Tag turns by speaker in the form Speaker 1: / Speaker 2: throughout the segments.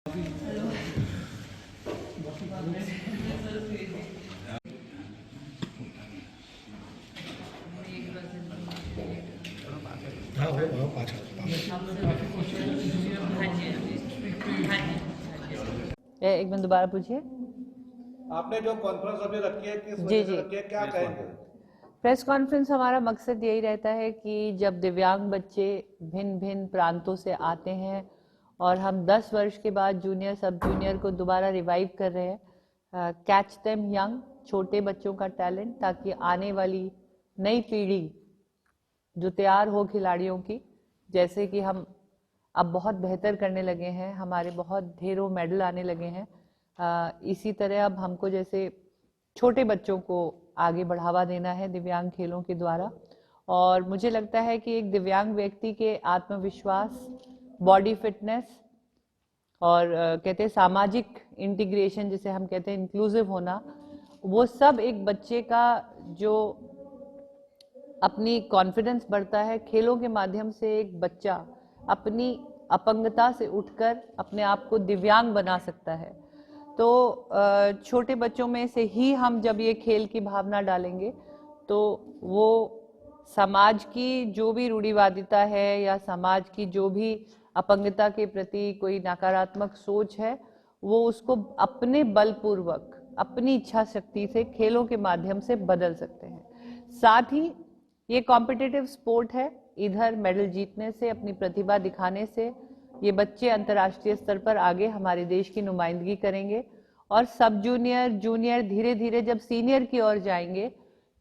Speaker 1: एक मिनट दोबारा पूछिए।
Speaker 2: आपने जो कॉन्फ्रेंस अभी रखी है किस
Speaker 1: जी
Speaker 2: वजह
Speaker 1: जी
Speaker 2: से रखी है, क्या कहेंगे?
Speaker 1: प्रेस कॉन्फ्रेंस हमारा मकसद यही रहता है कि जब दिव्यांग बच्चे भिन्न भिन्न प्रांतों से आते हैं और हम 10 वर्ष के बाद जूनियर सब जूनियर को दोबारा रिवाइव कर रहे हैं, कैच देम यंग, छोटे बच्चों का टैलेंट, ताकि आने वाली नई पीढ़ी जो तैयार हो खिलाड़ियों की, जैसे कि हम अब बहुत बेहतर करने लगे हैं, हमारे बहुत ढेरों मेडल आने लगे हैं, इसी तरह अब हमको जैसे छोटे बच्चों को आगे बढ़ावा देना है दिव्यांग खेलों के द्वारा। और मुझे लगता है कि एक दिव्यांग व्यक्ति के आत्मविश्वास, बॉडी फिटनेस और कहते हैं सामाजिक इंटीग्रेशन, जिसे हम कहते हैं इंक्लूसिव होना, वो सब एक बच्चे का जो अपनी कॉन्फिडेंस बढ़ता है। खेलों के माध्यम से एक बच्चा अपनी अपंगता से उठकर अपने आप को दिव्यांग बना सकता है। तो छोटे बच्चों में से ही हम जब ये खेल की भावना डालेंगे तो वो समाज की जो भी रूढ़िवादिता है या समाज की जो भी अपंगता के प्रति कोई नकारात्मक सोच है, वो उसको अपने बलपूर्वक अपनी इच्छा शक्ति से खेलों के माध्यम से बदल सकते हैं। साथ ही ये कॉम्पिटिटिव स्पोर्ट है, इधर मेडल जीतने से, अपनी प्रतिभा दिखाने से ये बच्चे अंतर्राष्ट्रीय स्तर पर आगे हमारे देश की नुमाइंदगी करेंगे। और सब जूनियर, जूनियर, धीरे धीरे जब सीनियर की ओर जाएंगे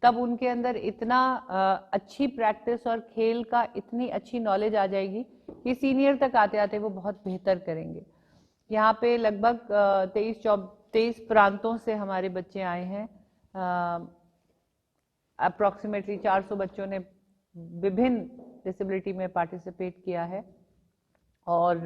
Speaker 1: तब उनके अंदर इतना अच्छी प्रैक्टिस और खेल का इतनी अच्छी नॉलेज आ जाएगी कि सीनियर तक आते आते वो बहुत बेहतर करेंगे। यहाँ पे लगभग 23 प्रांतों से हमारे बच्चे आए हैं। अप्रॉक्सीमेटली 400 बच्चों ने विभिन्न डिसेबिलिटी में पार्टिसिपेट किया है। और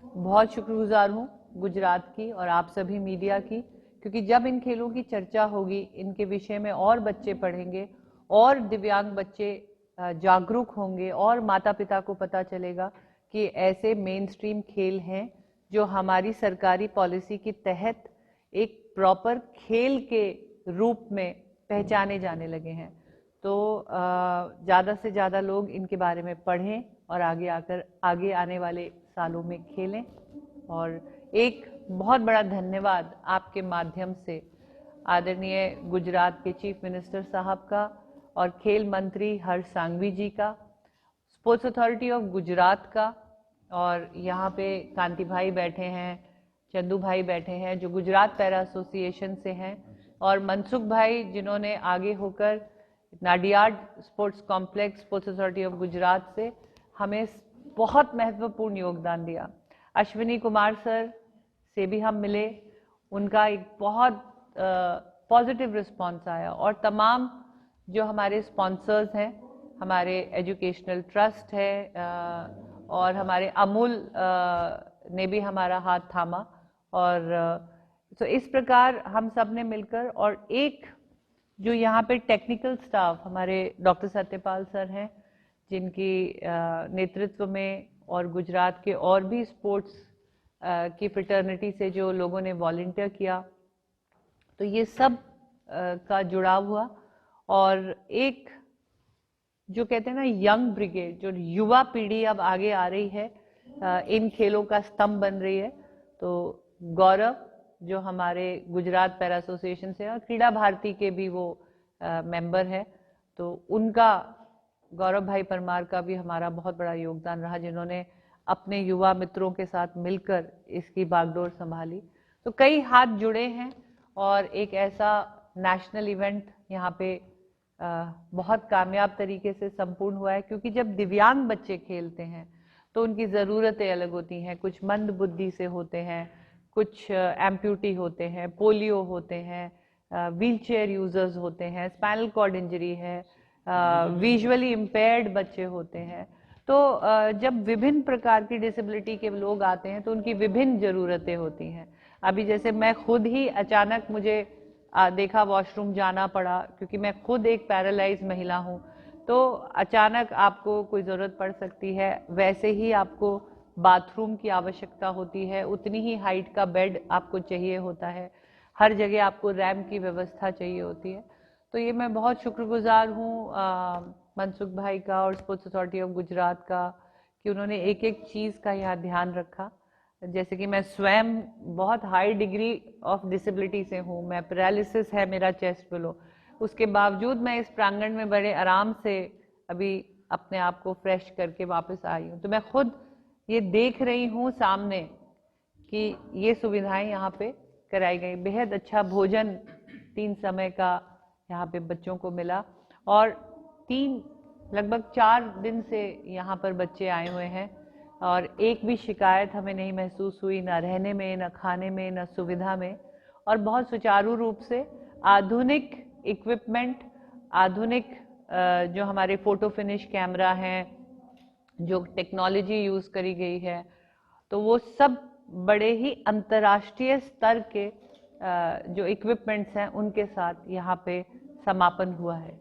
Speaker 1: बहुत शुक्रगुजार हूँ गुजरात की और आप सभी मीडिया की, क्योंकि जब इन खेलों की चर्चा होगी, इनके विषय में और बच्चे पढ़ेंगे और दिव्यांग बच्चे जागरूक होंगे और माता पिता को पता चलेगा कि ऐसे मेन स्ट्रीम खेल हैं जो हमारी सरकारी पॉलिसी के तहत एक प्रॉपर खेल के रूप में पहचाने जाने लगे हैं। तो ज़्यादा से ज़्यादा लोग इनके बारे में पढ़ें और आगे आने वाले सालों में खेलें। और एक बहुत बड़ा धन्यवाद आपके माध्यम से आदरणीय गुजरात के चीफ मिनिस्टर साहब का और खेल मंत्री हर्ष सांघवी जी का, स्पोर्ट्स अथॉरिटी ऑफ गुजरात का, और यहाँ पे कांति भाई बैठे हैं, चंदू भाई बैठे हैं जो गुजरात पैरा एसोसिएशन से हैं, और मनसुख भाई जिन्होंने आगे होकर Nadiad sports complex, sports authority of Gujarat से हमें बहुत महत्वपूर्ण योगदान दिया। अश्विनी कुमार सर से भी हम मिले, उनका एक बहुत पॉजिटिव रिस्पॉन्स आया। और तमाम जो हमारे स्पॉन्सर्स हैं, हमारे एजुकेशनल ट्रस्ट है और हमारे अमूल ने भी हमारा हाथ थामा। और तो इस प्रकार हम सब ने मिलकर, और एक जो यहाँ पे टेक्निकल स्टाफ हमारे डॉक्टर सत्यपाल सर हैं जिनकी नेतृत्व में, और गुजरात के और भी स्पोर्ट्स की फ्रेटर्निटी से जो लोगों ने वॉलंटियर किया, तो ये सब का जुड़ाव हुआ। और एक जो कहते हैं ना यंग ब्रिगेड, जो युवा पीढ़ी अब आगे आ रही है, इन खेलों का स्तंभ बन रही है। तो गौरव जो हमारे गुजरात पैरा एसोसिएशन से और क्रीड़ा भारती के भी वो मेंबर है, तो उनका, गौरव भाई परमार का भी हमारा बहुत बड़ा योगदान रहा, जिन्होंने अपने युवा मित्रों के साथ मिलकर इसकी बागडोर संभाली। तो कई हाथ जुड़े हैं और एक ऐसा नेशनल इवेंट यहाँ पे बहुत कामयाब तरीके से संपूर्ण हुआ है। क्योंकि जब दिव्यांग बच्चे खेलते हैं तो उनकी ज़रूरतें अलग होती हैं, कुछ मंद बुद्धि से होते हैं, कुछ एम्प्यूटी होते हैं, पोलियो होते हैं, व्हील चेयर यूजर्स होते हैं, स्पाइनल कॉर्ड इंजरी है, विजुअली इम्पेयर्ड बच्चे होते हैं। तो जब विभिन्न प्रकार की डिसेबिलिटी के लोग आते हैं तो उनकी विभिन्न ज़रूरतें होती हैं। अभी जैसे मैं खुद ही अचानक मुझे देखा वॉशरूम जाना पड़ा, क्योंकि मैं खुद एक पैरालाइज महिला हूँ, तो अचानक आपको कोई ज़रूरत पड़ सकती है। वैसे ही आपको बाथरूम की आवश्यकता होती है, उतनी ही हाइट का बेड आपको चाहिए होता है, हर जगह आपको रैम्प की व्यवस्था चाहिए होती है। तो ये मैं बहुत शुक्रगुजार हूँ मनसुख भाई का और स्पोर्ट्स अथॉरिटी ऑफ गुजरात का कि उन्होंने एक एक चीज़ का यहाँ ध्यान रखा। जैसे कि मैं स्वयं बहुत हाई डिग्री ऑफ डिसेबिलिटी से हूँ, मैं पैरालिसिस है मेरा चेस्ट बिलो, उसके बावजूद मैं इस प्रांगण में बड़े आराम से अभी अपने आप को फ्रेश करके वापस आई हूँ। तो मैं खुद ये देख रही हूँ सामने कि ये सुविधाएं यहाँ पे कराई गई। बेहद अच्छा भोजन 3 समय का यहाँ पे बच्चों को मिला और लगभग 4 दिन से यहाँ पर बच्चे आए हुए हैं और एक भी शिकायत हमें नहीं महसूस हुई, ना रहने में, ना खाने में, ना सुविधा में, और बहुत सुचारू रूप से आधुनिक इक्विपमेंट, आधुनिक जो हमारे फोटो फिनिश कैमरा हैं, जो टेक्नोलॉजी यूज़ करी गई है, तो वो सब बड़े ही अंतर्राष्ट्रीय स्तर के जो इक्विपमेंट्स हैं उनके साथ यहाँ पे समापन हुआ है।